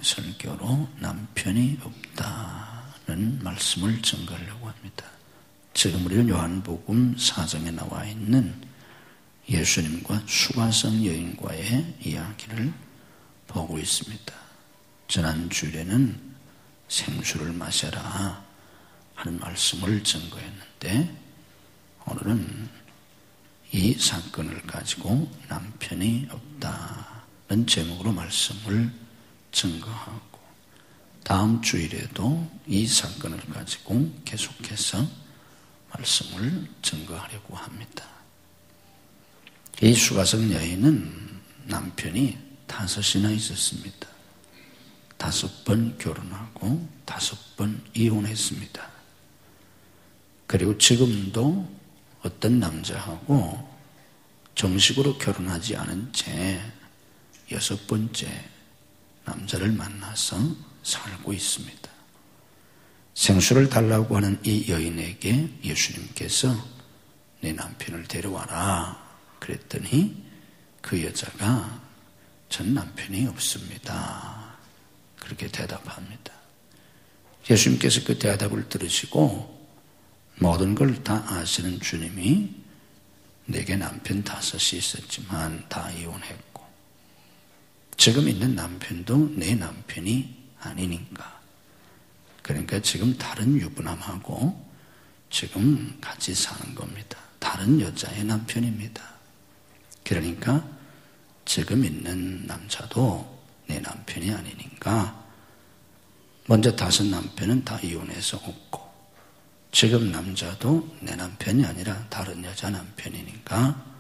설교로 남편이 없다는 말씀을 증거하려고 합니다. 지금 우리는 요한복음 4장에 나와 있는 예수님과 수가성 여인과의 이야기를 보고 있습니다. 지난 주일에는 생수를 마셔라 하는 말씀을 증거했는데 오늘은 이 사건을 가지고 남편이 없다는 제목으로 말씀을 증거하고 다음 주일에도 이 사건을 가지고 계속해서 말씀을 증거하려고 합니다. 이 수가성 여인은 남편이 5이나 있었습니다. 5번 결혼하고 5번 이혼했습니다. 그리고 지금도 어떤 남자하고 정식으로 결혼하지 않은 채 6번째 남자를 만나서 살고 있습니다. 생수를 달라고 하는 이 여인에게 예수님께서 내 남편을 데려와라 그랬더니 그 여자가 전 남편이 없습니다. 그렇게 대답합니다. 예수님께서 그 대답을 들으시고 모든 걸 다 아시는 주님이 내게 남편 5이 있었지만 다 이혼했고 지금 있는 남편도 내 남편이 아니니까 그러니까 지금 다른 유부남하고 지금 같이 사는 겁니다. 다른 여자의 남편입니다. 그러니까 지금 있는 남자도 내 남편이 아니니까 먼저 5 남편은 다 이혼해서 없고 지금 남자도 내 남편이 아니라 다른 여자 남편이니까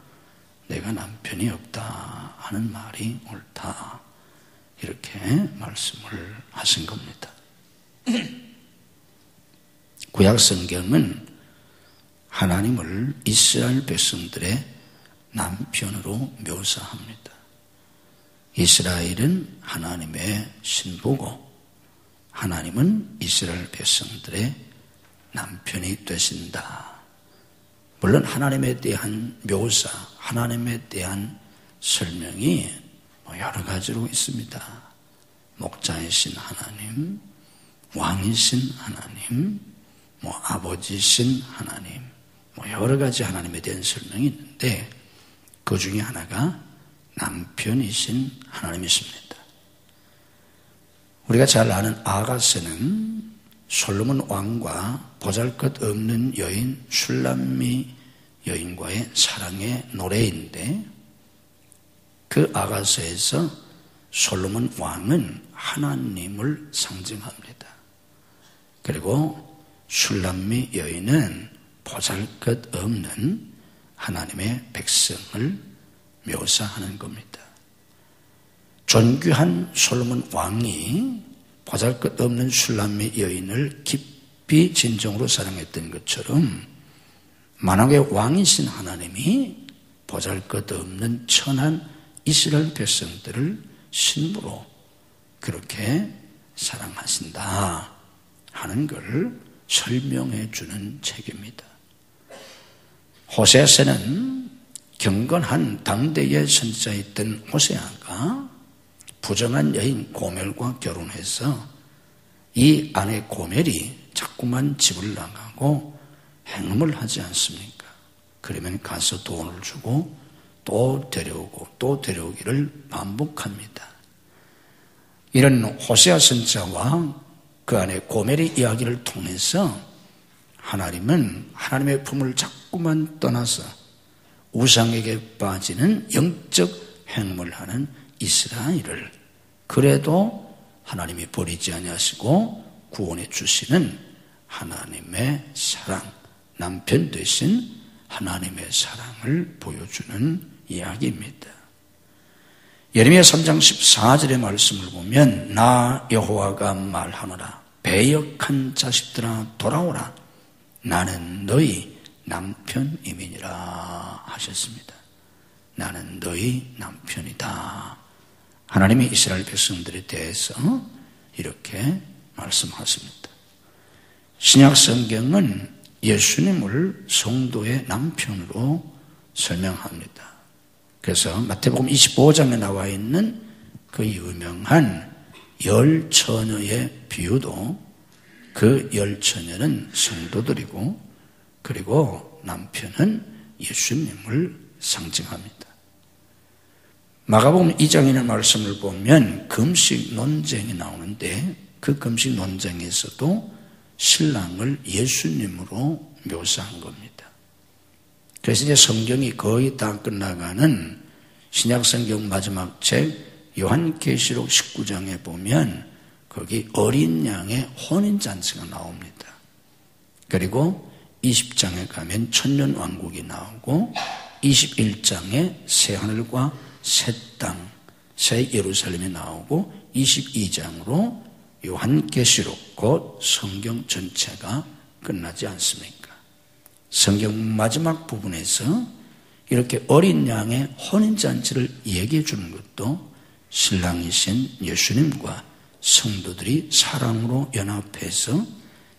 내가 남편이 없다 하는 말이 옳다. 이렇게 말씀을 하신 겁니다. 구약 성경은 하나님을 이스라엘 백성들의 남편으로 묘사합니다. 이스라엘은 하나님의 신부고 하나님은 이스라엘 백성들의 남편이 되신다. 물론 하나님에 대한 묘사, 하나님에 대한 설명이 여러 가지로 있습니다. 목자이신 하나님, 왕이신 하나님, 아버지신 하나님, 여러 가지 하나님에 대한 설명이 있는데 그 중에 하나가 남편이신 하나님이십니다. 우리가 잘 아는 아가스는 솔로몬 왕과 보잘것없는 여인 슐람미 여인과의 사랑의 노래인데 그 아가서에서 솔로몬 왕은 하나님을 상징합니다. 그리고 슐람미 여인은 보잘것없는 하나님의 백성을 묘사하는 겁니다. 존귀한 솔로몬 왕이 보잘것없는 슐람미 여인을 깊이 진정으로 사랑했던 것처럼 만왕의 왕이신 하나님이 보잘것없는 천한 이스라엘 백성들을 신부로 그렇게 사랑하신다 하는 걸 설명해 주는 책입니다. 호세아서는 경건한 당대의 선지자였던 호세아가 부정한 여인 고멜과 결혼해서 이 아내 고멜이 자꾸만 집을 나가고 행음을 하지 않습니까? 그러면 가서 돈을 주고 또 데려오고 또 데려오기를 반복합니다. 이런 호세아 선지자와 그 아내 고멜의 이야기를 통해서 하나님은 하나님의 품을 자꾸만 떠나서 우상에게 빠지는 영적 행음을 하는 이스라엘을 그래도 하나님이 버리지 아니하시고 구원해 주시는 하나님의 사랑, 남편 되신 하나님의 사랑을 보여주는 이야기입니다. 예레미야 3장 14절의 말씀을 보면 나 여호와가 말하노라 배역한 자식들아 돌아오라 나는 너희 남편임이니라 하셨습니다. 나는 너희 남편이다. 하나님이 이스라엘 백성들에 대해서 이렇게 말씀하십니다. 신약 성경은 예수님을 성도의 남편으로 설명합니다. 그래서 마태복음 25장에 나와 있는 그 유명한 열 처녀의 비유도 그 열 처녀는 성도들이고 그리고 남편은 예수님을 상징합니다. 마가복음 2장에 있는 말씀을 보면 금식 논쟁이 나오는데 그 금식 논쟁에서도 신랑을 예수님으로 묘사한 겁니다. 그래서 이제 성경이 거의 다 끝나가는 신약성경 마지막 책 요한계시록 19장에 보면 거기 어린 양의 혼인잔치가 나옵니다. 그리고 20장에 가면 천년왕국이 나오고 21장에 새하늘과 새 땅, 새 예루살렘이 나오고 22장으로 요한계시록 곧 성경 전체가 끝나지 않습니까? 성경 마지막 부분에서 이렇게 어린 양의 혼인잔치를 얘기해 주는 것도 신랑이신 예수님과 성도들이 사랑으로 연합해서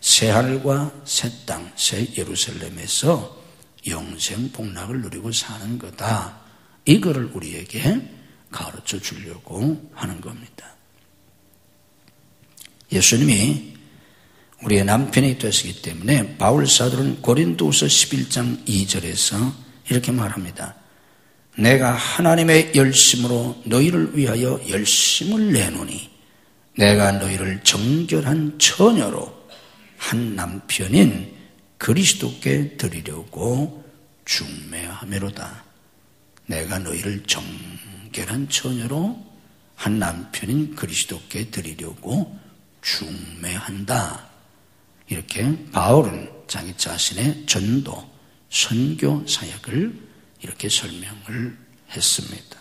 새하늘과 새 땅, 새 예루살렘에서 영생 복락을 누리고 사는 거다. 이거를 우리에게 가르쳐 주려고 하는 겁니다. 예수님이 우리의 남편이 되시기 때문에 바울 사도는 고린도후서 11장 2절에서 이렇게 말합니다. 내가 하나님의 열심으로 너희를 위하여 열심을 내노니 내가 너희를 정결한 처녀로 한 남편인 그리스도께 드리려고 중매하매로다. 내가 너희를 정결한 처녀로 한 남편인 그리스도께 드리려고 중매한다. 이렇게 바울은 자기 자신의 전도, 선교 사역을 이렇게 설명을 했습니다.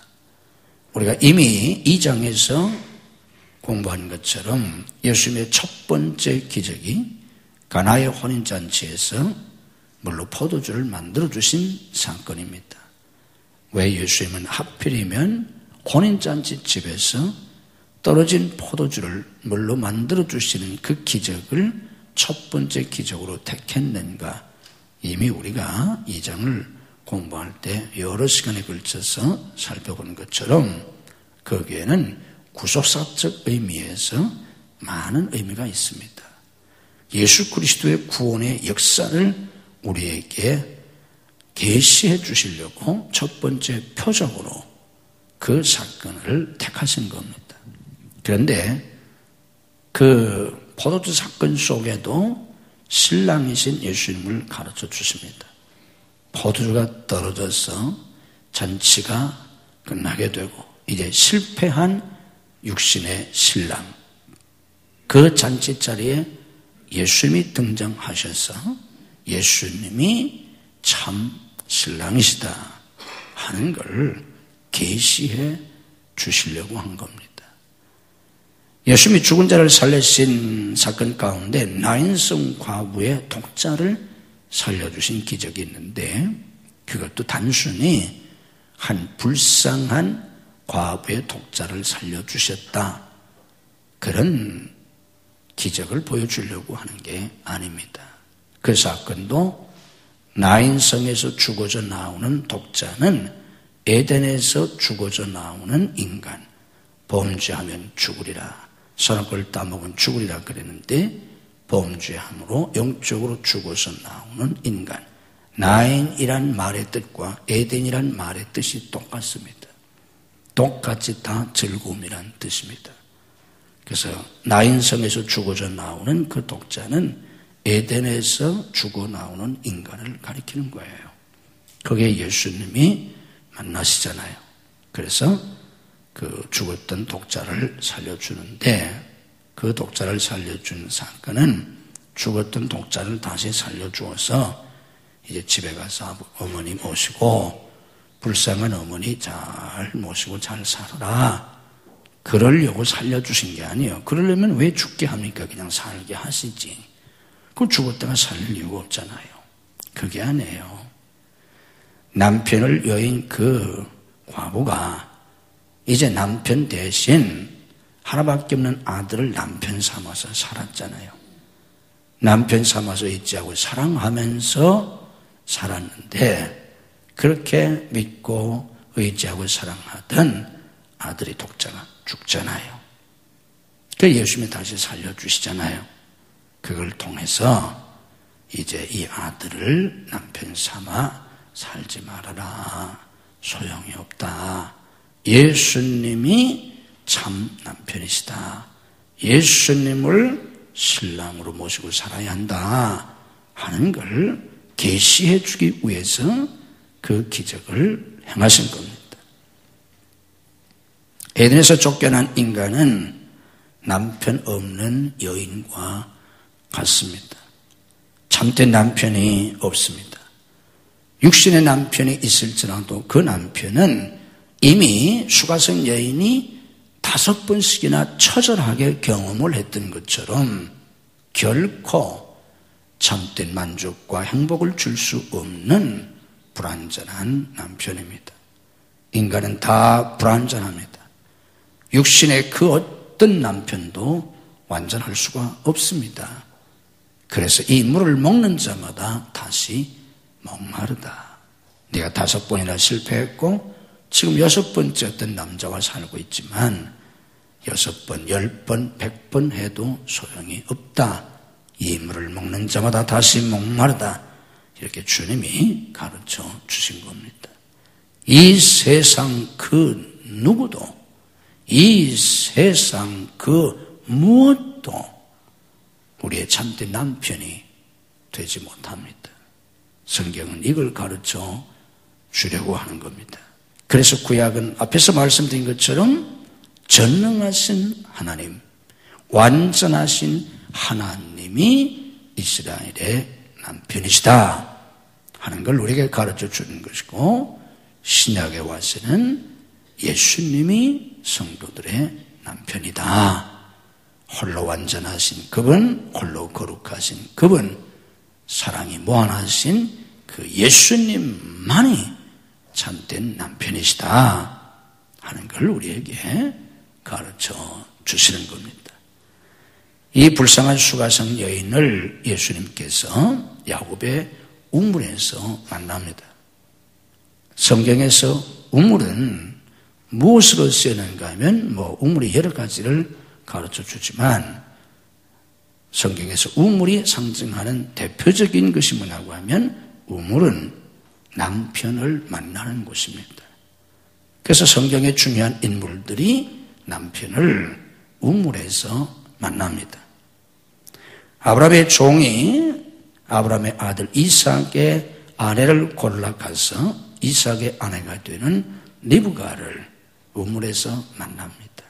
우리가 이미 2장에서 공부한 것처럼 예수님의 첫 번째 기적이 가나의 혼인잔치에서 물로 포도주를 만들어주신 사건입니다. 왜 예수님은 하필이면 혼인잔치 집에서 떨어진 포도주를 물로 만들어주시는 그 기적을 첫 번째 기적으로 택했는가? 이미 우리가 2장을 공부할 때 여러 시간에 걸쳐서 살펴본 것처럼 거기에는 구속사적 의미에서 많은 의미가 있습니다. 예수 그리스도의 구원의 역사를 우리에게 계시해 주시려고 첫 번째 표적으로 그 사건을 택하신 겁니다. 그런데 그 포도주 사건 속에도 신랑이신 예수님을 가르쳐 주십니다. 포도주가 떨어져서 잔치가 끝나게 되고 이제 실패한 육신의 신랑, 그 잔치 자리에 예수님이 등장하셔서 예수님이 참 신랑이시다 하는 걸 계시해 주시려고 한 겁니다. 예수님이 죽은 자를 살리신 사건 가운데 나인성 과부의 독자를 살려주신 기적이 있는데 그것도 단순히 한 불쌍한 과부의 독자를 살려주셨다. 그런 기적을 보여주려고 하는 게 아닙니다. 그 사건도 나인성에서 죽어져 나오는 독자는 에덴에서 죽어져 나오는 인간, 범죄하면 죽으리라, 선악과를 따먹으면 죽으리라 그랬는데 범죄함으로 영적으로 죽어서 나오는 인간, 나인이란 말의 뜻과 에덴이란 말의 뜻이 똑같습니다. 똑같이 다 즐거움이란 뜻입니다. 그래서 나인성에서 죽어져 나오는 그 독자는 에덴에서 죽어 나오는 인간을 가리키는 거예요. 거기에 예수님이 만나시잖아요. 그래서 그 죽었던 독자를 살려주는데 그 독자를 살려준 사건은 죽었던 독자를 다시 살려주어서 이제 집에 가서 어머니 모시고 불쌍한 어머니 잘 모시고 잘 살아라. 그러려고 살려주신 게 아니에요. 그러려면 왜 죽게 합니까? 그냥 살게 하시지. 그럼 죽었다가 살릴 이유가 없잖아요. 그게 아니에요. 남편을 여인 그 과부가 이제 남편 대신 하나밖에 없는 아들을 남편 삼아서 살았잖아요. 남편 삼아서 있지하고 사랑하면서 살았는데 그렇게 믿고 의지하고 사랑하던 아들이 독자가 죽잖아요. 그 예수님이 다시 살려주시잖아요. 그걸 통해서 이제 이 아들을 남편 삼아 살지 말아라. 소용이 없다. 예수님이 참 남편이시다. 예수님을 신랑으로 모시고 살아야 한다 하는 걸 계시해 주기 위해서 그 기적을 행하신 겁니다. 에덴에서 쫓겨난 인간은 남편 없는 여인과 같습니다. 참된 남편이 없습니다. 육신의 남편이 있을지라도 그 남편은 이미 수가성 여인이 5번씩이나 처절하게 경험을 했던 것처럼 결코 참된 만족과 행복을 줄 수 없는 불완전한 남편입니다. 인간은 다 불완전합니다. 육신의 그 어떤 남편도 완전할 수가 없습니다. 그래서 이 물을 먹는 자마다 다시 목마르다. 네가 5번이나 실패했고 지금 6번째 어떤 남자와 살고 있지만 6번, 10번, 100번 해도 소용이 없다. 이 물을 먹는 자마다 다시 목마르다. 이렇게 주님이 가르쳐 주신 겁니다. 이 세상 그 누구도, 이 세상 그 무엇도 우리의 참된 남편이 되지 못합니다. 성경은 이걸 가르쳐 주려고 하는 겁니다. 그래서 구약은 앞에서 말씀드린 것처럼 전능하신 하나님, 완전하신 하나님이 이스라엘의 남편이시다 하는 걸 우리에게 가르쳐 주는 것이고, 신약에 와서는 예수님이 성도들의 남편이다. 홀로 완전하신 그분, 홀로 거룩하신 그분, 사랑이 무한하신 그 예수님만이 참된 남편이시다 하는 걸 우리에게 가르쳐 주시는 겁니다. 이 불쌍한 수가성 여인을 예수님께서 야곱의 우물에서 만납니다. 성경에서 우물은 무엇으로 쓰였는가 하면 우물이 여러 가지를 가르쳐 주지만 성경에서 우물이 상징하는 대표적인 것이 뭐냐고 하면 우물은 남편을 만나는 곳입니다. 그래서 성경의 중요한 인물들이 남편을 우물에서 만납니다. 아브라함의 종이 아브라함의 아들 이삭의 아내를 골라가서 이삭의 아내가 되는 리브가를 우물에서 만납니다.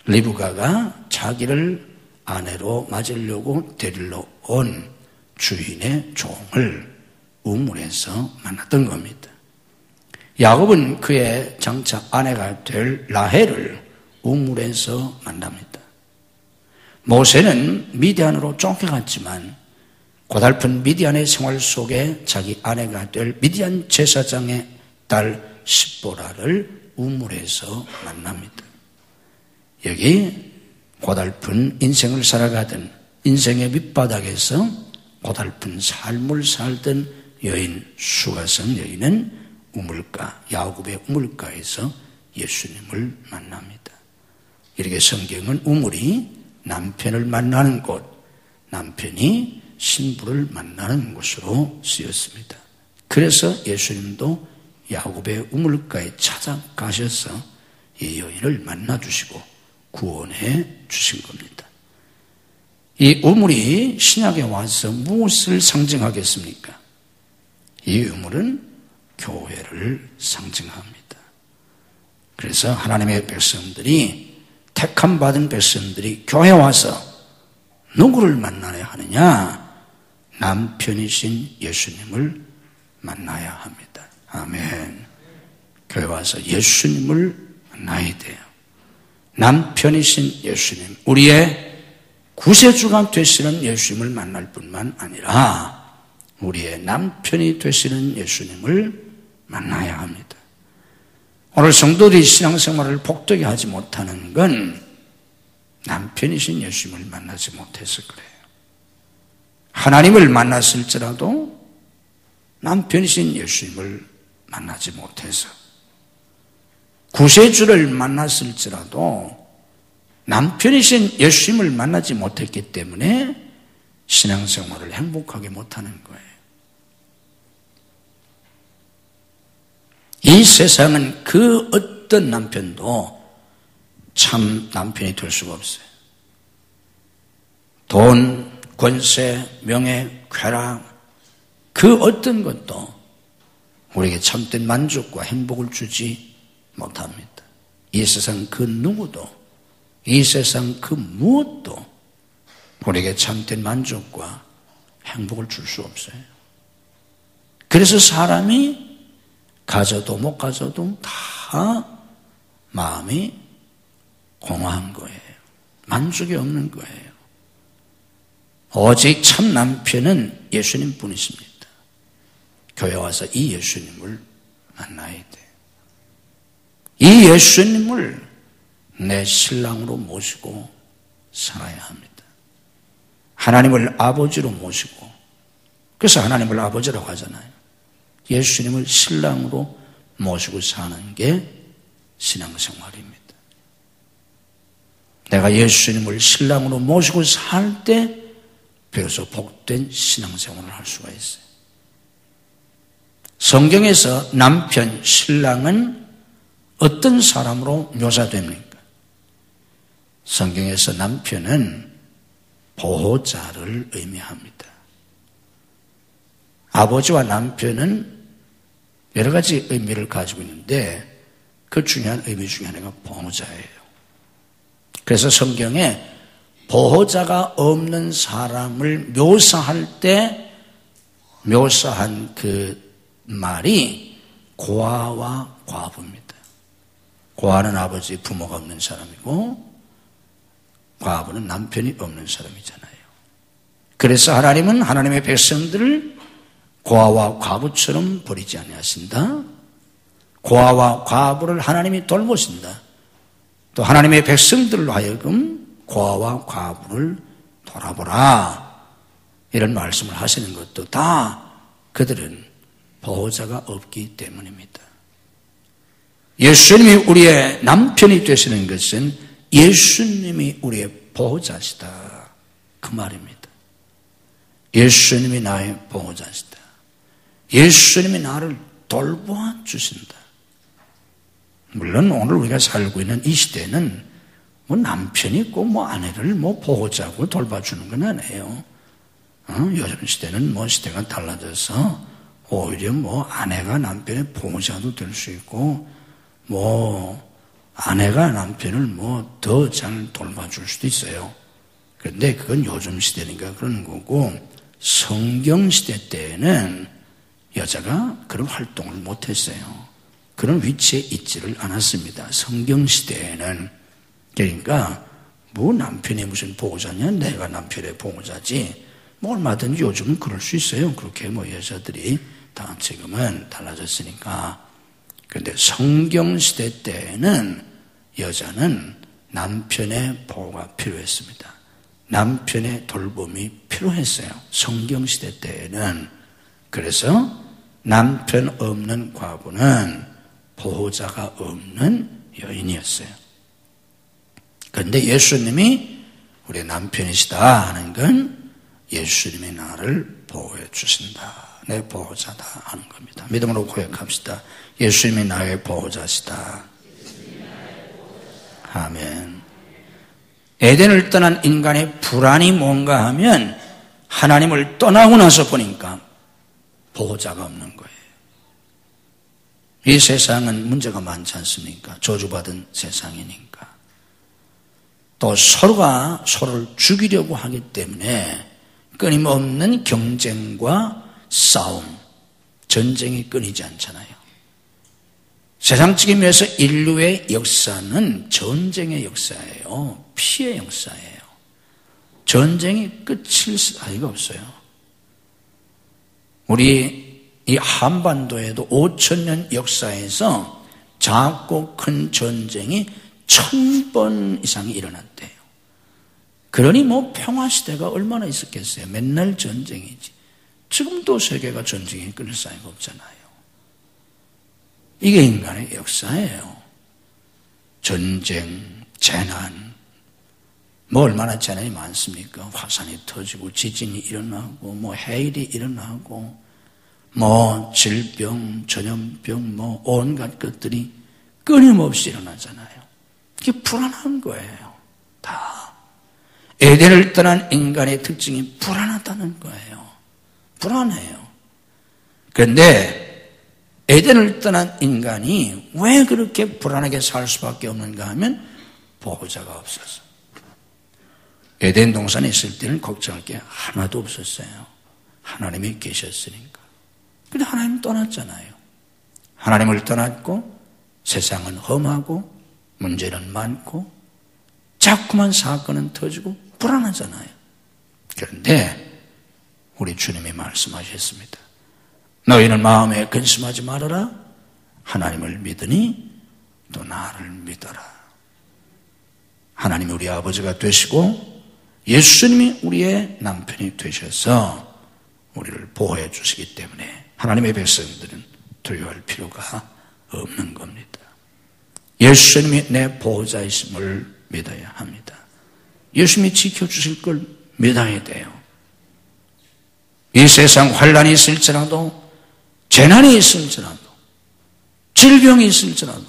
리브가가 자기를 아내로 맞으려고 데리러 온 주인의 종을 우물에서 만났던 겁니다. 야곱은 그의 장차 아내가 될 라헬을 우물에서 만납니다. 모세는 미디안으로 쫓겨갔지만 고달픈 미디안의 생활 속에 자기 아내가 될 미디안 제사장의 딸 십보라를 우물에서 만납니다. 여기 고달픈 인생을 살아가던 인생의 밑바닥에서 고달픈 삶을 살던 여인 수가성 여인은 우물가, 야곱의 우물가에서 예수님을 만납니다. 이렇게 성경은 우물이 남편을 만나는 곳, 남편이 신부를 만나는 곳으로 쓰였습니다. 그래서 예수님도 야곱의 우물가에 찾아가셔서 이 여인을 만나주시고 구원해 주신 겁니다. 이 우물이 신약에 와서 무엇을 상징하겠습니까? 이 우물은 교회를 상징합니다. 그래서 하나님의 백성들이, 택함 받은 백성들이 교회에 와서 누구를 만나야 하느냐? 남편이신 예수님을 만나야 합니다. 아멘. 교회 와서 예수님을 만나야 돼요. 남편이신 예수님, 우리의 구세주가 되시는 예수님을 만날 뿐만 아니라 우리의 남편이 되시는 예수님을 만나야 합니다. 오늘 성도들이 신앙생활을 복되게 하지 못하는 건 남편이신 예수님을 만나지 못해서 그래요. 하나님을 만났을지라도 남편이신 예수님을 만나지 못해서, 구세주를 만났을지라도 남편이신 예수님을 만나지 못했기 때문에 신앙생활을 행복하게 못하는 거예요. 이 세상은 그 어떤 남편도 참 남편이 될 수가 없어요. 돈, 권세, 명예, 쾌락, 그 어떤 것도 우리에게 참된 만족과 행복을 주지 못합니다. 이 세상 그 누구도, 이 세상 그 무엇도 우리에게 참된 만족과 행복을 줄 수 없어요. 그래서 사람이 가져도 못 가져도 다 마음이 공허한 거예요. 만족이 없는 거예요. 오직 참 남편은 예수님 뿐이십니다. 교회 와서 이 예수님을 만나야 돼요. 이 예수님을 내 신랑으로 모시고 살아야 합니다. 하나님을 아버지로 모시고, 그래서 하나님을 아버지라고 하잖아요. 예수님을 신랑으로 모시고 사는 게 신앙생활입니다. 내가 예수님을 신랑으로 모시고 살 때 비로소 복된 신앙생활을 할 수가 있어요. 성경에서 남편, 신랑은 어떤 사람으로 묘사됩니까? 성경에서 남편은 보호자를 의미합니다. 아버지와 남편은 여러 가지 의미를 가지고 있는데 그 중요한 의미 중에 하나가 보호자예요. 그래서 성경에 보호자가 없는 사람을 묘사할 때 묘사한 그 말이 고아와 과부입니다. 고아는 아버지 부모가 없는 사람이고 과부는 남편이 없는 사람이잖아요. 그래서 하나님은 하나님의 백성들을 고아와 과부처럼 버리지 아니하신다. 고아와 과부를 하나님이 돌보신다. 또 하나님의 백성들로 하여금 고아와 과부를 돌아보라. 이런 말씀을 하시는 것도 다 그들은 보호자가 없기 때문입니다. 예수님이 우리의 남편이 되시는 것은 예수님이 우리의 보호자시다. 그 말입니다. 예수님이 나의 보호자시다. 예수님이 나를 돌보아 주신다. 물론 오늘 우리가 살고 있는 이 시대는 뭐 남편이 있고 뭐 아내를 뭐 보호자고 돌봐주는 건 아니에요. 요즘 시대는 뭐 시대가 달라져서 오히려 뭐 아내가 남편의 보호자도 될 수 있고 뭐 아내가 남편을 뭐 더 잘 돌봐줄 수도 있어요. 그런데 그건 요즘 시대니까 그런 거고 성경 시대 때에는 여자가 그런 활동을 못했어요. 그런 위치에 있지를 않았습니다. 성경 시대에는. 그러니까 뭐 남편이 무슨 보호자냐? 내가 남편의 보호자지. 뭐 얼마든지 요즘은 그럴 수 있어요. 그렇게 뭐 여자들이 다 지금은 달라졌으니까. 그런데 성경 시대 때에는 여자는 남편의 보호가 필요했습니다. 남편의 돌봄이 필요했어요. 성경 시대 때에는. 그래서 남편 없는 과부는 보호자가 없는 여인이었어요. 그런데 예수님이 우리 남편이시다 하는 건 예수님이 나를 보호해 주신다. 내 보호자다 하는 겁니다. 믿음으로 고백합시다. 예수님이 나의 보호자시다. 아멘. 에덴을 떠난 인간의 불안이 뭔가 하면 하나님을 떠나고 나서 보니까 보호자가 없는 거예요. 이 세상은 문제가 많지 않습니까? 저주받은 세상이니까. 또 서로가 서로를 죽이려고 하기 때문에 끊임없는 경쟁과 싸움, 전쟁이 끊이지 않잖아요. 세상적인 면에서 인류의 역사는 전쟁의 역사예요. 피해 역사예요. 전쟁이 끝일 사이가 없어요. 우리 이 한반도에도 5,000년 역사에서 작고 큰 전쟁이 1,000번 이상이 일어났대요. 그러니 뭐 평화시대가 얼마나 있었겠어요. 맨날 전쟁이지. 지금도 세계가 전쟁이 끊을 사이가 없잖아요. 이게 인간의 역사예요. 전쟁, 재난, 뭐 얼마나 재난이 많습니까? 화산이 터지고 지진이 일어나고 뭐 해일이 일어나고 뭐 질병, 전염병 뭐 온갖 것들이 끊임없이 일어나잖아요. 이게 불안한 거예요. 다. 에덴을 떠난 인간의 특징이 불안하다는 거예요. 불안해요. 그런데 에덴을 떠난 인간이 왜 그렇게 불안하게 살 수밖에 없는가 하면 보호자가 없어서. 에덴 동산에 있을 때는 걱정할 게 하나도 없었어요. 하나님이 계셨으니까. 근데 하나님 떠났잖아요. 하나님을 떠났고 세상은 험하고 문제는 많고 자꾸만 사건은 터지고 불안하잖아요. 그런데 우리 주님이 말씀하셨습니다. 너희는 마음에 근심하지 말아라. 하나님을 믿으니 또 나를 믿어라. 하나님이 우리 아버지가 되시고 예수님이 우리의 남편이 되셔서 우리를 보호해 주시기 때문에 하나님의 백성들은 두려워할 필요가 없는 겁니다. 예수님이 내 보호자이심을 믿어야 합니다. 예수님이 지켜주실 걸 믿어야 돼요. 이 세상 환란이 있을지라도 재난이 있을지라도 질병이 있을지라도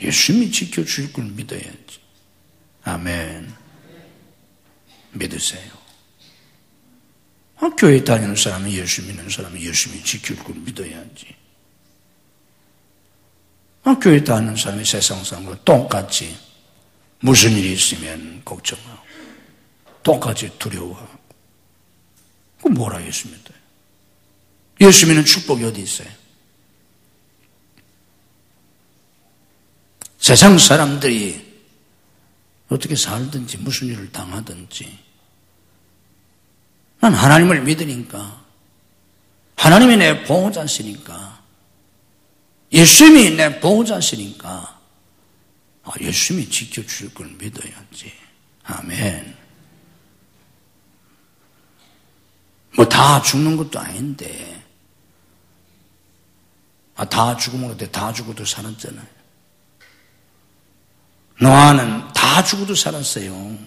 예수님이 지켜주실 걸 믿어야지. 아멘. 믿으세요. 교회 다니는 사람은 예수 믿는 사람은 예수님이 지킬 걸 믿어야지. 교회 다니는 사람이 세상 사람과 똑같이 무슨 일이 있으면 걱정하고 똑같이 두려워하고 그럼 뭐라 예수 믿어요? 예수 믿는 축복이 어디 있어요? 세상 사람들이 어떻게 살든지 무슨 일을 당하든지 난 하나님을 믿으니까 하나님이 내 보호자시니까 예수님이 내 보호자시니까 예수님이 지켜줄 걸 믿어야지. 아멘. 뭐 다 죽는 것도 아닌데 다 죽으면 어때? 다 죽어도 살았잖아요. 노아는 다 죽어도 살았어요.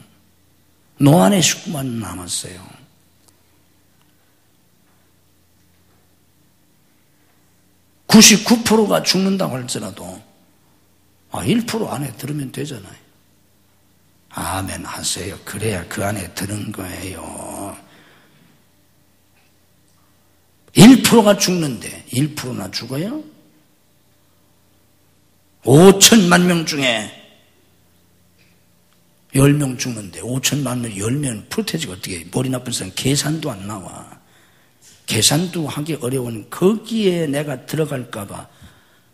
노아의 식구만 남았어요. 99%가 죽는다고 할지라도 1% 안에 들으면 되잖아요. 아멘 하세요. 그래야 그 안에 드는 거예요. 1%가 죽는데 1%나 죽어요? 5천만 명 중에 10명 죽는데 5천만 명 10명 풀태지가 어떻게 머리 나쁜 사람 계산도 안 나와. 계산도 하기 어려운 거기에 내가 들어갈까 봐.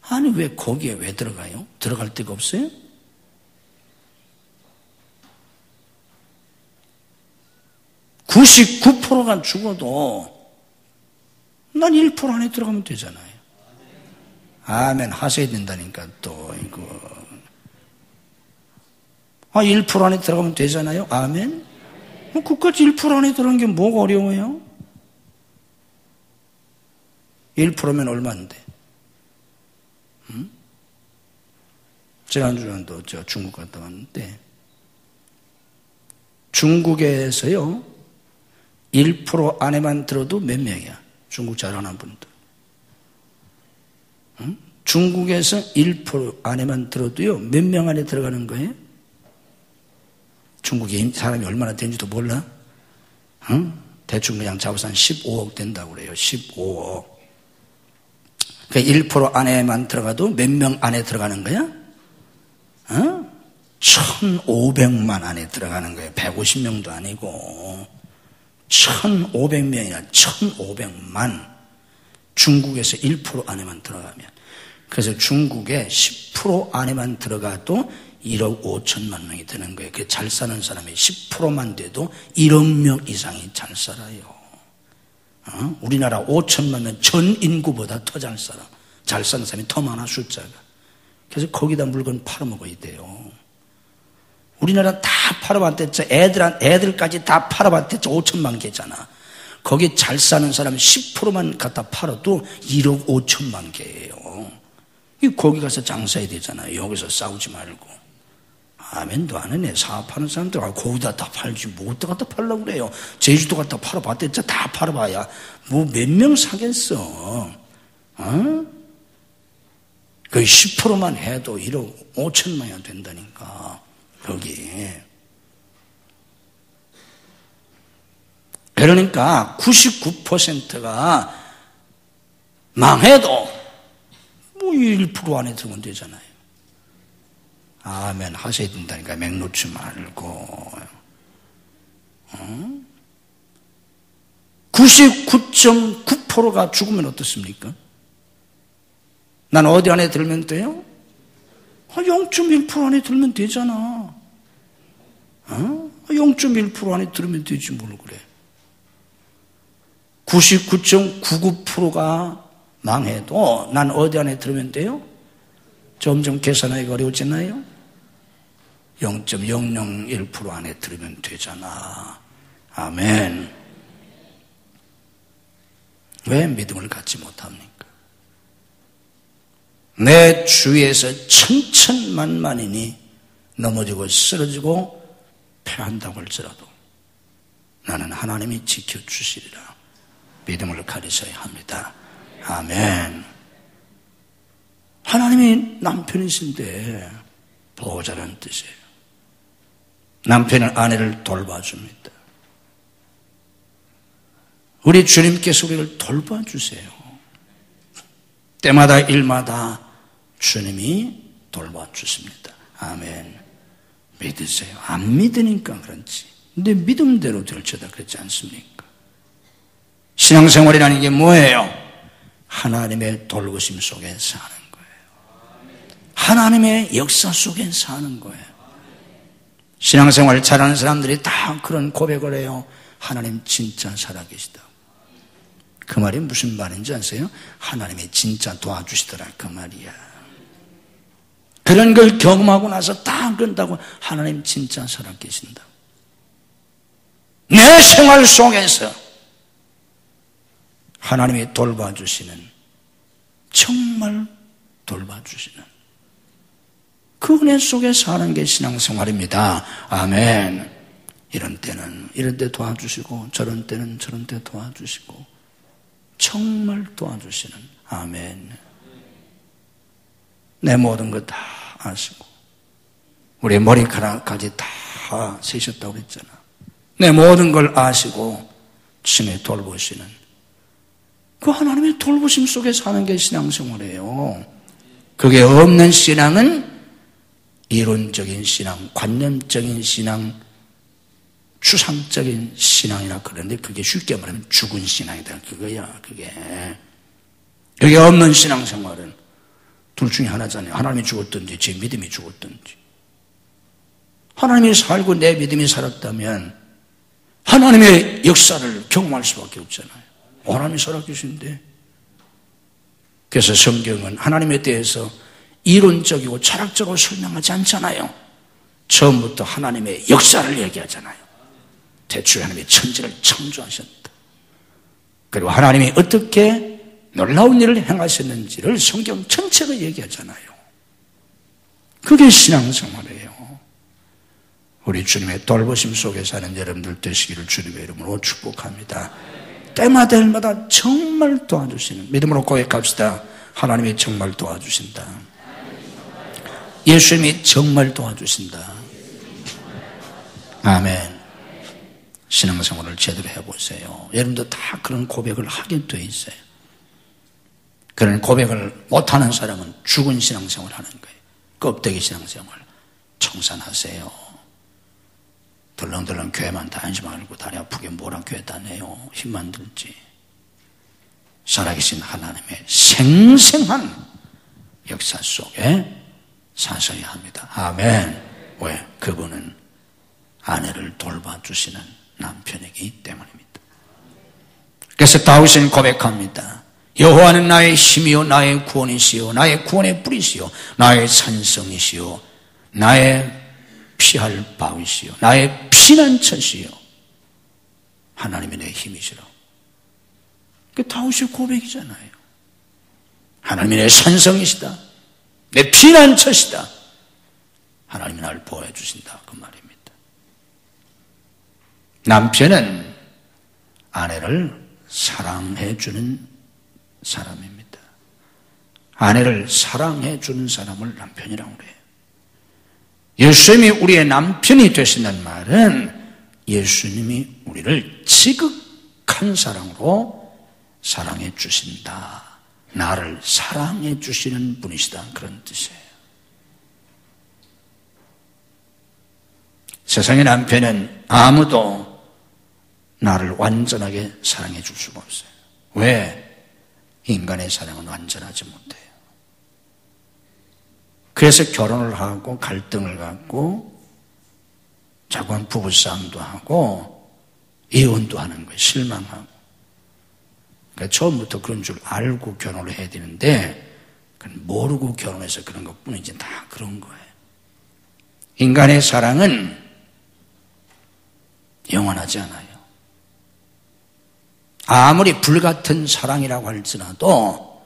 아니 왜 거기에 왜 들어가요? 들어갈 데가 없어요? (99%가) 죽어도 난 1% 안에 들어가면 되잖아요. 아멘 하셔야 된다니까 또 이거 1% 안에 들어가면 되잖아요. 아멘. 그까지 1% 안에 들어가는 게 뭐가 어려워요? 1%면 얼마인데? 지난주에도 저 중국 갔다 왔는데 중국에서요 1% 안에만 들어도 몇 명이야? 중국 잘하는 분들. 중국에서 1% 안에만 들어도요 몇 명 안에 들어가는 거예요? 중국에 사람이 얼마나 되는지도 몰라? 대충 그냥 잡아서 한 15억 된다고 그래요. 15억. 그러니까 1% 안에만 들어가도 몇 명 안에 들어가는 거야? 1,500만 안에 들어가는 거예요. 150명도 아니고 1,500명이나 1,500만. 중국에서 1% 안에만 들어가면. 그래서 중국에 10% 안에만 들어가도 1억 5천만 명이 되는 거예요. 그 잘 사는 사람이 10%만 돼도 1억 명 이상이 잘 살아요. 우리나라 5천만 명 전 인구보다 더 잘 살아. 잘 사는 사람이 더 많아 숫자가. 그래서 거기다 물건 팔아먹어야 돼요. 우리나라 다 팔아봤댔죠. 애들까지 다 팔아봤댔죠. 5천만 개잖아. 거기 잘 사는 사람 10%만 갖다 팔아도 1억 5천만 개예요. 거기 가서 장사해야 되잖아요. 여기서 싸우지 말고. 아멘도 안 하네. 사업하는 사람들 거기다 다 팔지 뭐 어디다 갖다 팔려고 그래요. 제주도 갖다 팔아봤댔자 다 팔아봐야 뭐 몇 명 사겠어. 거의 10%만 해도 1억 5천만이 안 된다니까. 거기에. 그러니까 99%가 망해도 뭐 1% 안에 들면 되잖아요. 아멘 하셔야 된다니까. 맹 놓지 말고. 99.9%가 죽으면 어떻습니까? 난 어디 안에 들면 돼요? 0.1% 안에 들면 되잖아. 0.1% 안에 들면 되지 뭘 그래. 99.99%가 망해도 난 어디 안에 들면 돼요? 점점 계산하기가 어려워지나요? 0.001% 안에 들으면 되잖아. 아멘. 왜 믿음을 갖지 못합니까? 내 주위에서 천천만만이니 넘어지고 쓰러지고 패한다고 할지라도 나는 하나님이 지켜주시리라. 믿음을 가리셔야 합니다. 아멘. 하나님이 남편이신데 보호자라는 뜻이에요. 남편은 아내를 돌봐줍니다. 우리 주님께서 우리를 돌봐주세요. 때마다 일마다 주님이 돌봐주십니다. 아멘. 믿으세요. 안 믿으니까 그렇지. 근데 믿음대로 될지다 그렇지 않습니까? 신앙생활이라는 게 뭐예요? 하나님의 돌보심 속에 사는 거예요. 하나님의 역사 속에 사는 거예요. 신앙생활 잘하는 사람들이 다 그런 고백을 해요. 하나님 진짜 살아계시다. 그 말이 무슨 말인지 아세요? 하나님이 진짜 도와주시더라 그 말이야. 그런 걸 경험하고 나서 다 그런다고 하나님 진짜 살아계신다. 내 생활 속에서 하나님이 돌봐주시는, 정말 돌봐주시는 그 은혜 속에 사는 게 신앙생활입니다. 아멘. 이런 때는 이런 때 도와주시고 저런 때는 저런 때 도와주시고 정말 도와주시는. 아멘. 내 모든 것 다 아시고 우리 머리카락까지 다 세셨다고 그랬잖아. 내 모든 걸 아시고 친히 돌보시는 그 하나님의 돌보심 속에 사는 게 신앙생활이에요. 그게 없는 신앙은 이론적인 신앙, 관념적인 신앙, 추상적인 신앙이라 그러는데 그게 쉽게 말하면 죽은 신앙이다. 그거야. 그게 없는 신앙생활은 둘 중에 하나잖아요. 하나님이 죽었든지 제 믿음이 죽었든지. 하나님이 살고 내 믿음이 살았다면 하나님의 역사를 경험할 수밖에 없잖아요. 하나님이 살아계신데. 그래서 성경은 하나님에 대해서 이론적이고 철학적으로 설명하지 않잖아요. 처음부터 하나님의 역사를 얘기하잖아요. 대초에 하나님이 천지를 창조하셨다. 그리고 하나님이 어떻게 놀라운 일을 행하셨는지를 성경 전체가 얘기하잖아요. 그게 신앙생활이에요. 우리 주님의 돌보심 속에 사는 여러분들 되시기를 주님의 이름으로 축복합니다. 때마다 일마다 정말 도와주시는, 믿음으로 고백합시다. 하나님이 정말 도와주신다. 예수님이 정말 도와주신다. 아멘. 신앙생활을 제대로 해보세요. 여러분도 다 그런 고백을 하게 돼 있어요. 그런 고백을 못하는 사람은 죽은 신앙생활 하는 거예요. 껍데기 신앙생활. 청산하세요. 덜렁덜렁 교회만 다니지 말고 다리 아프게 뭐라 교회 다녀요. 힘만 들지. 살아계신 하나님의 생생한 역사 속에 사셔야 합니다. 아멘. 왜? 그분은 아내를 돌봐주시는 남편이기 때문입니다. 그래서 다윗은 고백합니다. 여호와는 나의 힘이요 나의 구원이시요 나의 구원의 뿌리시요 나의 산성이시요 나의 피할 바위시요 나의 피난처시요 하나님이 내 힘이시라고. 그게 다윗의 고백이잖아요. 하나님이 내 산성이시다. 내 피난처시다. 하나님이 나를 보호해 주신다 그 말입니다. 남편은 아내를 사랑해 주는 사람입니다. 아내를 사랑해 주는 사람을 남편이라고 그래요. 예수님이 우리의 남편이 되신다는 말은 예수님이 우리를 지극한 사랑으로 사랑해 주신다. 나를 사랑해 주시는 분이시다. 그런 뜻이에요. 세상의 남편은 아무도 나를 완전하게 사랑해 줄 수가 없어요. 왜? 인간의 사랑은 완전하지 못해요. 그래서 결혼을 하고 갈등을 갖고 자꾸만 부부싸움도 하고 이혼도 하는 거예요. 실망하고. 그러니까 처음부터 그런 줄 알고 결혼을 해야 되는데 모르고 결혼해서 그런 것뿐이지 다 그런 거예요. 인간의 사랑은 영원하지 않아요. 아무리 불같은 사랑이라고 할지라도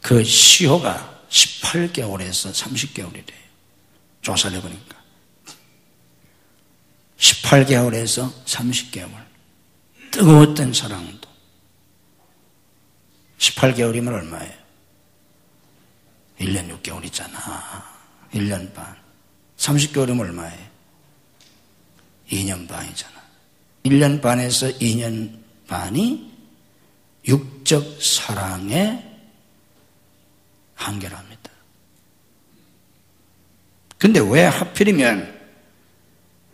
그 시효가 18개월에서 30개월이래요. 조사를 해보니까 18개월에서 30개월 뜨거웠던 사랑도 18개월이면 얼마예요? 1년 6개월이잖아. 1년 반. 30개월이면 얼마예요? 2년 반이잖아. 1년 반에서 2년 반이 육적 사랑의 한계랍니다. 근데 왜 하필이면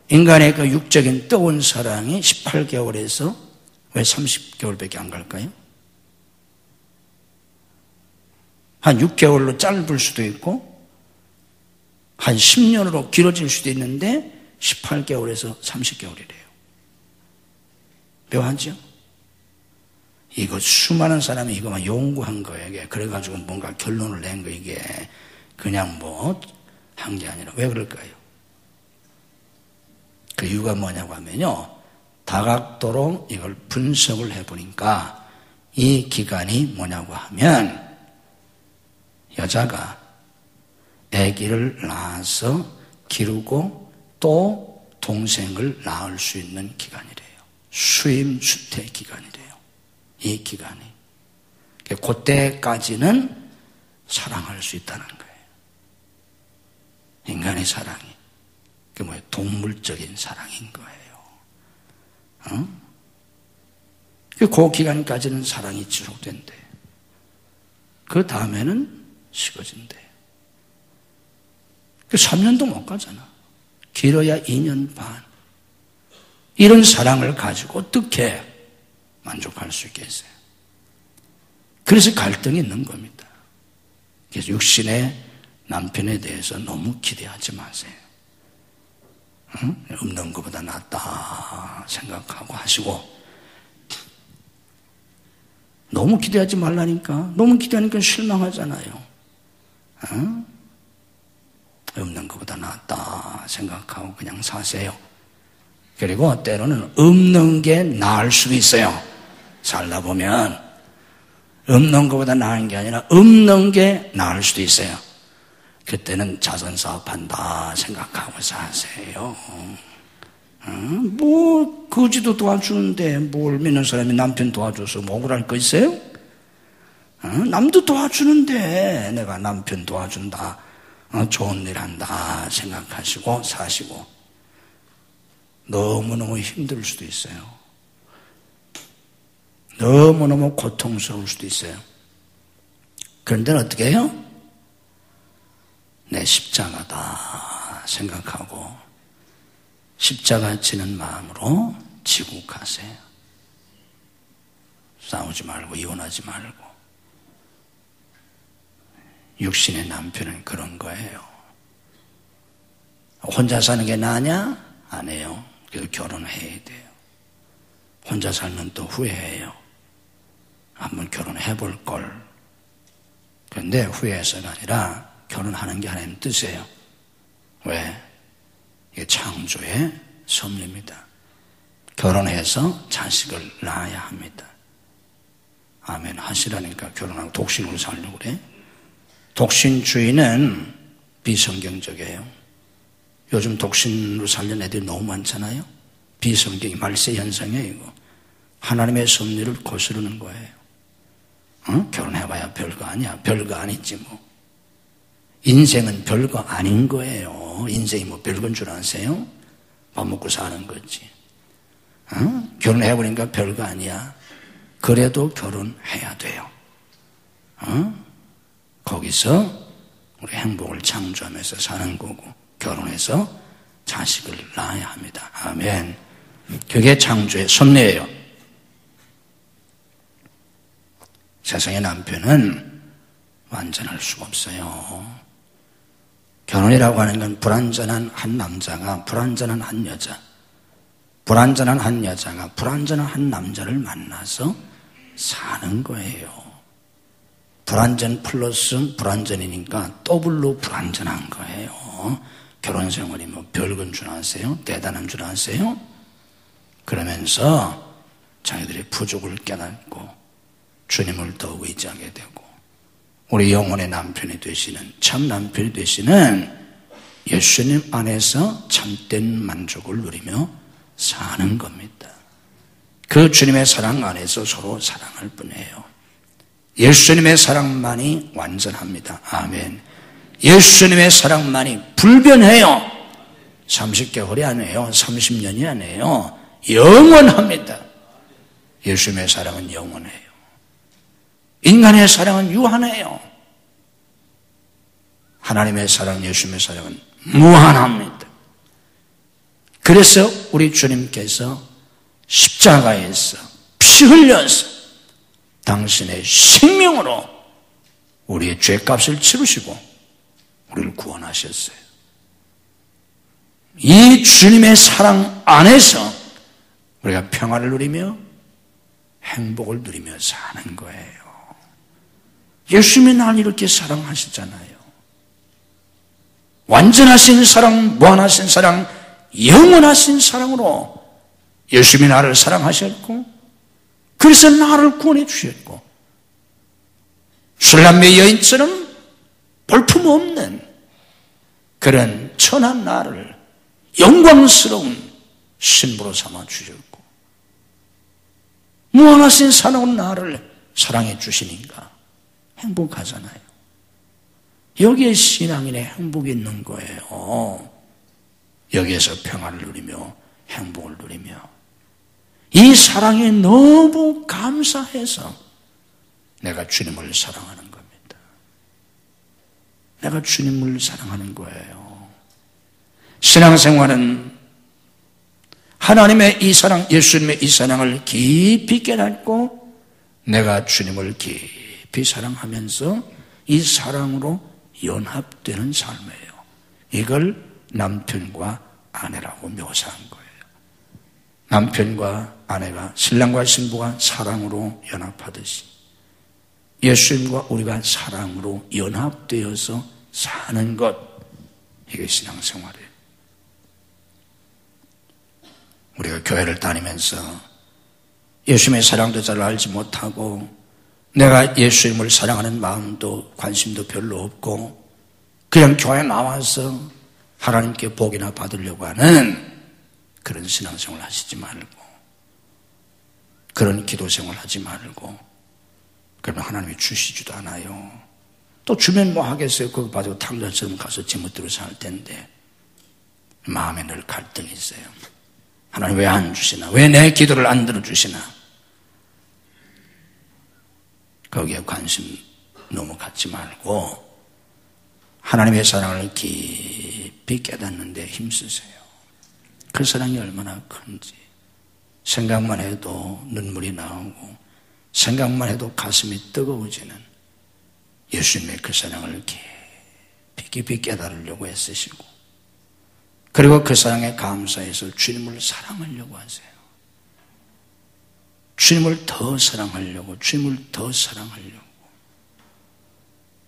인간의 그 육적인 뜨거운 사랑이 18개월에서 왜 30개월밖에 안 갈까요? 한 6개월로 짧을 수도 있고 한 10년으로 길어질 수도 있는데 18개월에서 30개월이래요. 묘하죠? 이거 수많은 사람이 이거만 연구한 거예요. 그래가지고 뭔가 결론을 낸 거 이게 그냥 뭐 한 게 아니라 왜 그럴까요? 그 이유가 뭐냐고 하면요. 다각도로 이걸 분석을 해보니까 이 기간이 뭐냐고 하면 여자가 아기를 낳아서 기르고 또 동생을 낳을 수 있는 기간이래요. 수임수태 기간이래요. 이 기간이. 그때까지는 사랑할 수 있다는 거예요. 인간의 사랑이. 그게 뭐예요? 동물적인 사랑인 거예요. 그 기간까지는 사랑이 지속된대. 그 다음에는 식어진대. 3년도 못 가잖아. 길어야 2년 반. 이런 사랑을 가지고 어떻게 만족할 수 있겠어요? 그래서 갈등이 있는 겁니다. 그래서 육신의 남편에 대해서 너무 기대하지 마세요. 없는 것보다 낫다 생각하고 하시고 너무 기대하지 말라니까. 너무 기대하니까 실망하잖아요. 없는 것보다 낫다 생각하고 그냥 사세요. 그리고 때로는 없는 게 나을 수도 있어요. 살다 보면 없는 것보다 나은 게 아니라 없는 게 나을 수도 있어요. 그때는 자선사업한다 생각하고 사세요. 뭐 거지도 도와주는데 뭘 믿는 사람이 남편 도와줘서 뭐 억울할 거 있어요? 남도 도와주는데 내가 남편 도와준다, 좋은 일 한다 생각하시고 사시고. 너무너무 힘들 수도 있어요. 너무너무 고통스러울 수도 있어요. 그런데 어떻게 해요? 내 십자가다 생각하고 십자가 지는 마음으로 지고 가세요. 싸우지 말고 이혼하지 말고. 육신의 남편은 그런 거예요. 혼자 사는 게 나으냐? 아니에요. 그래서 결혼해야 돼요. 혼자 살면 또 후회해요. 한번 결혼해 볼 걸. 그런데 후회해서가 아니라 결혼하는 게 하나님 뜻이에요. 왜? 이게 창조의 섭리입니다. 결혼해서 자식을 낳아야 합니다. 아멘 하시라니까 결혼하고 독신으로 살려고 그래. 독신주의는 비성경적이에요. 요즘 독신으로 살려는 애들이 너무 많잖아요. 비성경이 말세 현상이에요. 이거 하나님의 섭리를 거스르는 거예요. 결혼해봐야 별거 아니야. 별거 아니지 뭐. 인생은 별거 아닌 거예요. 인생이 뭐 별건 줄 아세요? 밥 먹고 사는 거지. 결혼해보니까 별거 아니야. 그래도 결혼해야 돼요. 거기서 우리 행복을 창조하면서 사는 거고, 결혼해서 자식을 낳아야 합니다. 아멘. 그게 창조의 섭리예요. 세상의 남편은 완전할 수가 없어요. 결혼이라고 하는 건 불완전한 한 남자가 불완전한 한 여자, 불완전한 한 여자가 불완전한 한 남자를 만나서 사는 거예요. 불완전 플러스 불완전이니까 더블로 불완전한 거예요. 결혼 생활이 뭐 별건 줄 아세요? 대단한 줄 아세요? 그러면서 자기들의 부족을 깨닫고 주님을 더 의지하게 되고, 우리 영혼의 남편이 되시는, 참 남편이 되시는 예수님 안에서 참된 만족을 누리며 사는 겁니다. 그 주님의 사랑 안에서 서로 사랑할 뿐이에요. 예수님의 사랑만이 완전합니다. 아멘. 예수님의 사랑만이 불변해요. 30개월이 아니에요. 30년이 아니에요. 영원합니다. 예수님의 사랑은 영원해요. 인간의 사랑은 유한해요. 하나님의 사랑, 예수님의 사랑은 무한합니다. 그래서 우리 주님께서 십자가에서 피 흘려서 당신의 생명으로 우리의 죄값을 치르시고 우리를 구원하셨어요. 이 주님의 사랑 안에서 우리가 평화를 누리며 행복을 누리며 사는 거예요. 예수님이 나를 이렇게 사랑하시잖아요. 완전하신 사랑, 무한하신 사랑, 영원하신 사랑으로 예수님이 나를 사랑하셨고, 그래서 나를 구원해 주셨고, 술람매 여인처럼 볼품없는 그런 천한 나를 영광스러운 신부로 삼아 주셨고, 무한하신 사랑으로 나를 사랑해 주시니까 행복하잖아요. 여기에 신앙인의 행복이 있는 거예요. 여기에서 평화를 누리며 행복을 누리며, 이 사랑에 너무 감사해서 내가 주님을 사랑하는 겁니다. 내가 주님을 사랑하는 거예요. 신앙생활은 하나님의 이 사랑, 예수님의 이 사랑을 깊이 깨닫고 내가 주님을 깊이 사랑하면서 이 사랑으로 연합되는 삶이에요. 이걸 남편과 아내라고 묘사한 거예요. 남편과 아내가, 신랑과 신부가 사랑으로 연합하듯이 예수님과 우리가 사랑으로 연합되어서 사는 것, 이게 신앙생활이에요. 우리가 교회를 다니면서 예수님의 사랑도 잘 알지 못하고 내가 예수님을 사랑하는 마음도 관심도 별로 없고 그냥 교회 나와서 하나님께 복이나 받으려고 하는 그런 신앙생활 하시지 말고, 그런 기도생활 하지 말고, 그러면 하나님이 주시지도 않아요. 또 주면 뭐 하겠어요? 그거 가지고 탕자처럼 가서 제멋대로 살 텐데. 마음에 늘 갈등이 있어요. 하나님 왜 안 주시나? 왜 내 기도를 안 들어주시나? 거기에 관심 너무 갖지 말고 하나님의 사랑을 깊이 깨닫는 데 힘쓰세요. 그 사랑이 얼마나 큰지 생각만 해도 눈물이 나오고 생각만 해도 가슴이 뜨거워지는 예수님의 그 사랑을 깊이 깨달으려고 애쓰시고, 그리고 그 사랑에 감사해서 주님을 사랑하려고 하세요. 주님을 더 사랑하려고, 주님을 더 사랑하려고.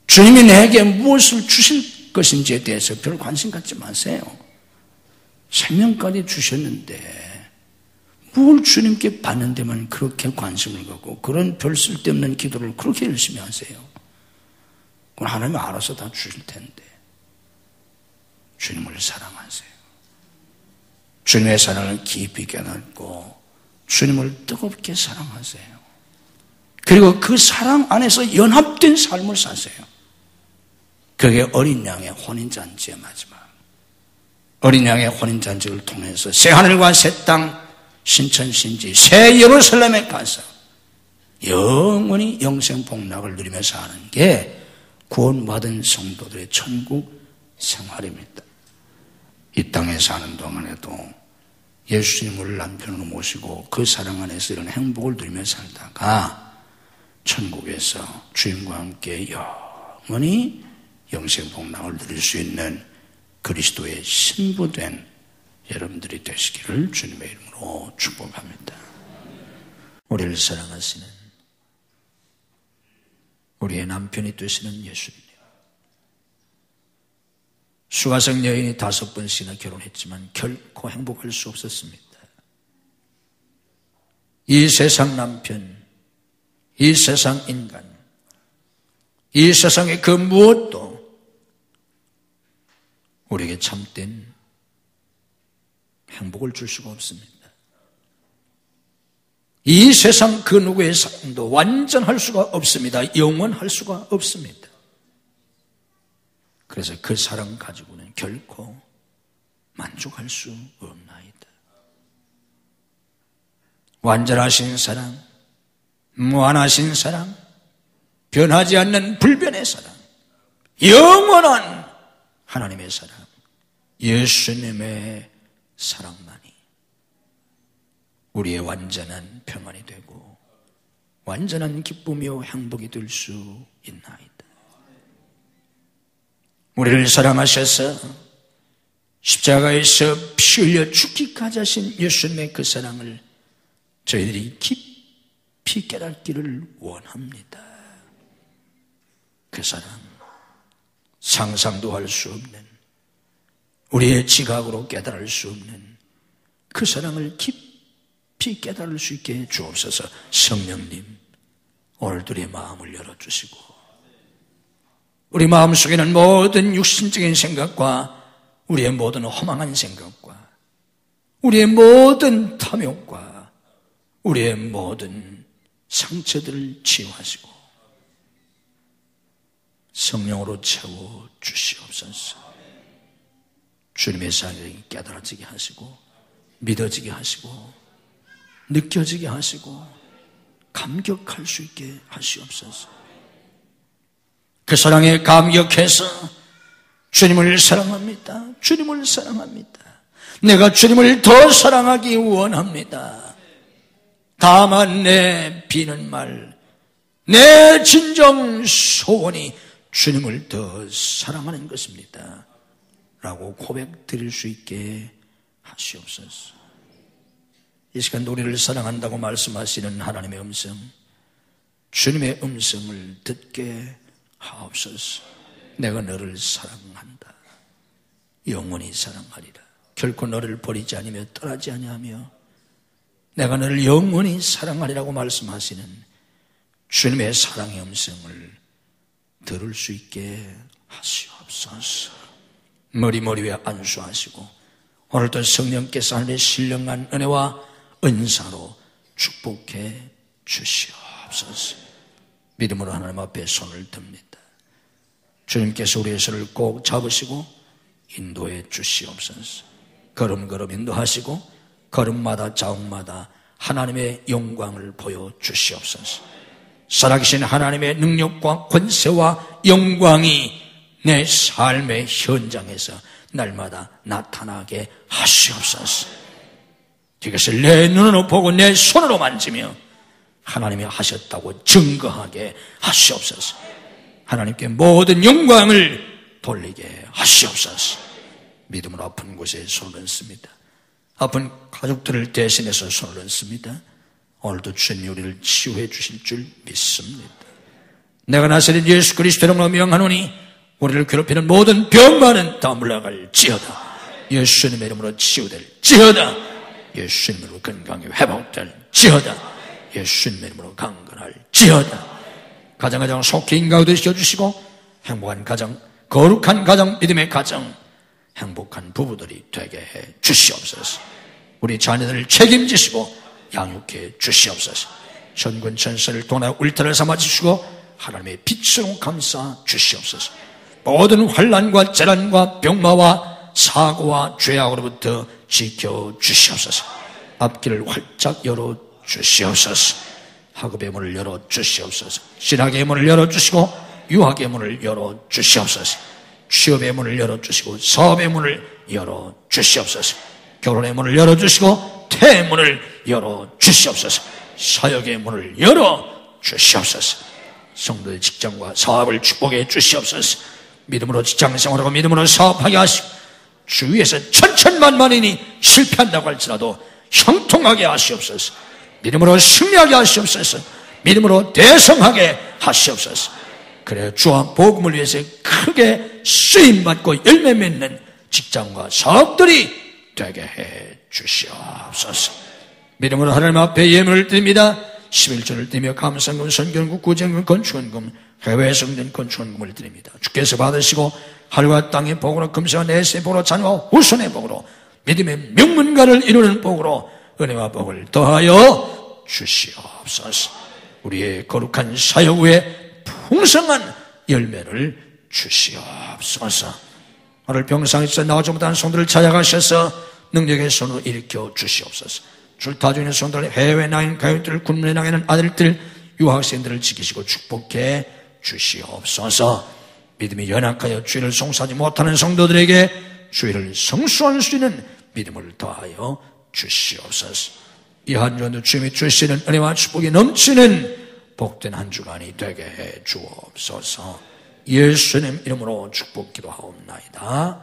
주님이 내게 무엇을 주실 것인지에 대해서 별 관심 갖지 마세요. 생명까지 주셨는데 뭘 주님께 받는 데만 그렇게 관심을 갖고 그런 별 쓸데없는 기도를 그렇게 열심히 하세요. 그건 하나님이 알아서 다 주실 텐데. 주님을 사랑하세요. 주님의 사랑을 깊이 깨닫고 주님을 뜨겁게 사랑하세요. 그리고 그 사랑 안에서 연합된 삶을 사세요. 그게 어린 양의 혼인잔치의 마지막. 어린 양의 혼인잔치를 통해서 새 하늘과 새 땅, 신천신지, 새 예루살렘에 가서 영원히 영생 복락을 누리며 사는 게 구원받은 성도들의 천국 생활입니다. 이 땅에 사는 동안에도 예수님을 남편으로 모시고 그 사랑 안에서 이런 행복을 누리며 살다가 천국에서 주님과 함께 영원히 영생 복락을 누릴 수 있는 그리스도의 신부된 여러분들이 되시기를 주님의 이름으로 축복합니다. 우리를 사랑하시는 우리의 남편이 되시는 예수님. 수가성 여인이 5번씩이나 결혼했지만 결코 행복할 수 없었습니다. 이 세상 남편, 이 세상 인간, 이 세상의 그 무엇도 우리에게 참된 행복을 줄 수가 없습니다. 이 세상 그 누구의 삶도 완전할 수가 없습니다. 영원할 수가 없습니다. 그래서 그 사랑 가지고는 결코 만족할 수 없나이다. 완전하신 사랑, 무한하신 사랑, 변하지 않는 불변의 사랑, 영원한 하나님의 사랑, 예수님의 사랑만이 우리의 완전한 평안이 되고 완전한 기쁨이요 행복이 될 수 있나이다. 우리를 사랑하셔서 십자가에서 피 흘려 죽기까지 하신 예수님의 그 사랑을 저희들이 깊이 깨닫기를 원합니다. 그 사랑, 상상도 할 수 없는, 우리의 지각으로 깨달을 수 없는 그 사랑을 깊이 깨달을 수 있게 주옵소서. 성령님, 오늘도 우리의 마음을 열어주시고 우리 마음속에는 모든 육신적인 생각과 우리의 모든 허망한 생각과 우리의 모든 탐욕과 우리의 모든 상처들을 치유하시고 성령으로 채워 주시옵소서. 주님의 사랑이 깨달아지게 하시고 믿어지게 하시고 느껴지게 하시고 감격할 수 있게 하시옵소서. 그 사랑에 감격해서 주님을 사랑합니다. 주님을 사랑합니다. 내가 주님을 더 사랑하기 원합니다. 다만 내 비는 말, 내 진정 소원이 주님을 더 사랑하는 것입니다. 라고 고백 드릴 수 있게 하시옵소서. 이 시간 우리를 사랑한다고 말씀하시는 하나님의 음성, 주님의 음성을 듣게 하옵소서. 내가 너를 사랑한다. 영원히 사랑하리라. 결코 너를 버리지 아니며 떠나지 아니하며 내가 너를 영원히 사랑하리라고 말씀하시는 주님의 사랑의 음성을 들을 수 있게 하시옵소서. 머리 위에 안수하시고 오늘도 성령께서 하늘의 신령한 은혜와 은사로 축복해 주시옵소서. 믿음으로 하나님 앞에 손을 듭니다. 주님께서 우리의 손을 꼭 잡으시고 인도해 주시옵소서. 걸음걸음 인도하시고 걸음마다 자욱마다 하나님의 영광을 보여주시옵소서. 살아계신 하나님의 능력과 권세와 영광이 내 삶의 현장에서 날마다 나타나게 하시옵소서. 이것을 내 눈으로 보고 내 손으로 만지며 하나님이 하셨다고 증거하게 하시옵소서. 하나님께 모든 영광을 돌리게 하시옵소서. 믿음으로 아픈 곳에 손을 얹습니다. 아픈 가족들을 대신해서 손을 얹습니다. 오늘도 주님이 우리를 치유해 주실 줄 믿습니다. 내가 나사렛 예수 그리스도 이름으로 명하노니 우리를 괴롭히는 모든 병만은 다 물러갈지어다. 예수님의 이름으로 치유될지어다. 예수님의 이름으로 건강이 회복될지어다. 예수님의 이름으로 강건할지어다. 가장 속히 인가가 되시켜주시고 행복한 가정, 거룩한 가정, 믿음의 가정, 행복한 부부들이 되게 해 주시옵소서. 우리 자녀들을 책임지시고 양육해 주시옵소서. 천군 천사를 도나 울타를 삼아 주시고 하나님의 빛으로 감싸 주시옵소서. 모든 환난과 재난과 병마와 사고와 죄악으로부터 지켜 주시옵소서. 앞길을 활짝 열어 주시옵소서. 학업의 문을 열어 주시옵소서. 신학의 문을 열어 주시고 유학의 문을 열어 주시옵소서. 취업의 문을 열어 주시고 사업의 문을 열어 주시옵소서. 결혼의 문을 열어 주시고 태의 문을 열어 주시옵소서. 사역의 문을 열어 주시옵소서. 성도의 직장과 사업을 축복해 주시옵소서. 믿음으로 직장생활하고 믿음으로 사업하게 하시고 주위에서 천천만만인이 실패한다고 할지라도 형통하게 하시옵소서. 믿음으로 승리하게 하시옵소서. 믿음으로 대성하게 하시옵소서. 그래 주와 복음을 위해서 크게 쓰임받고 열매 맺는 직장과 사업들이 되게 해 주시옵소서. 믿음으로 하나님 앞에 예물을 드립니다. 11조를 드리며 감사금, 선견금, 구제금, 건축원금, 해외 성전 건축원금을 드립니다. 주께서 받으시고 하늘과 땅의 복으로 금세와 내세의 복으로 자녀와 후손의 복으로 믿음의 명문가를 이루는 복으로 은혜와 복을 더하여 주시옵소서. 우리의 거룩한 사역 후에 풍성한 열매를 주시옵소서. 오늘 병상에서 나오지 못한 성도를 찾아가셔서 능력의 손으로 일으켜 주시옵소서. 줄타 중인 성도를 해외 나인 가족들, 군문에 나가는 아들들, 유학생들을 지키시고 축복해 주시옵소서. 믿음이 연약하여 주의를 송사하지 못하는 성도들에게 주의를 성수할 수 있는 믿음을 더하여 주시옵소서. 이 한 주간도 주님이 주시는 은혜와 축복이 넘치는 복된 한 주간이 되게 해 주옵소서. 예수님 이름으로 축복 기도하옵나이다.